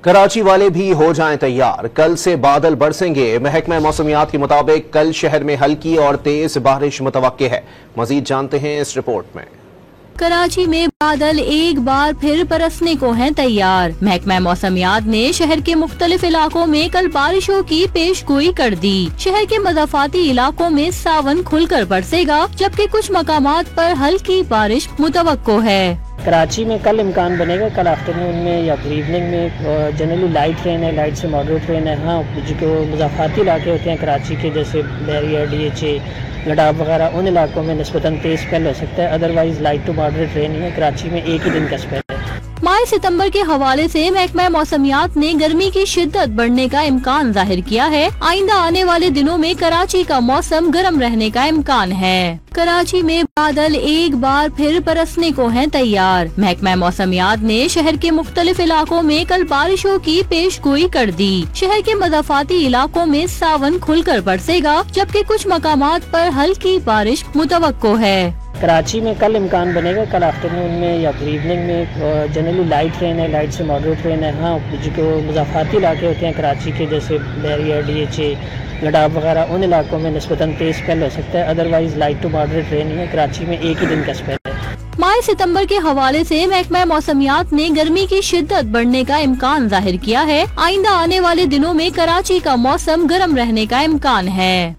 کراچی والے بھی ہو جائیں تیار، کل سے بادل برسیں گے۔ محکمہ موسمیات کے مطابق کل شہر میں ہلکی اور تیز بارش متوقع ہے۔ مزید جانتے ہیں اس رپورٹ میں۔ کراچی میں بادل ایک بار پھر برسنے کو ہیں تیار۔ محکمہ موسمیات نے شہر کے مختلف علاقوں میں کل بارشوں کی پیش گوئی کر دی۔ شہر کے مضافاتی علاقوں میں ساون کھل کر برسے گا، جبکہ کچھ مقامات پر ہلکی بارش متوقع ہے۔ کراچی میں کل امکان بنے گا، کل آفٹرنون میں یا پھر ایوننگ میں جنرلی لائٹ رین ہے، لائٹ سے ماڈریٹ رین ہے۔ ہاں، جو مضافاتی علاقے ہوتے ہیں کراچی کے، جیسے بیریا، ڈی ایچ اے، گڈاب وغیرہ، ان علاقوں میں نسبتاً تیز اسپیل ہو سکتا ہے۔ ادروائز لائٹ ٹو ماڈریٹ رین ہی ہے۔ کراچی میں ایک ہی دن کا اسپیل ہے۔ ماہ ستمبر کے حوالے سے محکمہ موسمیات نے گرمی کی شدت بڑھنے کا امکان ظاہر کیا ہے۔ آئندہ آنے والے دنوں میں کراچی کا موسم گرم رہنے کا امکان ہے۔ کراچی میں بادل ایک بار پھر برسنے کو ہیں تیار۔ محکمہ موسمیات نے شہر کے مختلف علاقوں میں کل بارشوں کی پیش گوئی کر دی۔ شہر کے مضافاتی علاقوں میں ساون کھل کر برسے گا، جبکہ کچھ مقامات پر ہلکی بارش متوقع ہے۔ کراچی میں کل امکان بنے گا، کل آفٹرنون میں یا پھر ایوننگ میں جنرلی لائٹ رین ہے، لائٹ سے ماڈریٹ رین ہے۔ ہاں، جو مضافاتی علاقے ہوتے ہیں کراچی کے، جیسے بیریا، ڈی ایچ اے، گڈاب وغیرہ، ان علاقوں میں نسبتاً تیز اسپیل ہو سکتا ہے۔ ادروائز لائٹ ٹو ماڈریٹ رین ہی ہے۔ کراچی میں ایک ہی دن کا اسپیل ہے۔ ماہ ستمبر کے حوالے سے محکمہ موسمیات نے گرمی کی شدت بڑھنے کا امکان ظاہر کیا ہے۔ آئندہ آنے والے دنوں میں کراچی کا موسم گرم رہنے کا امکان ہے۔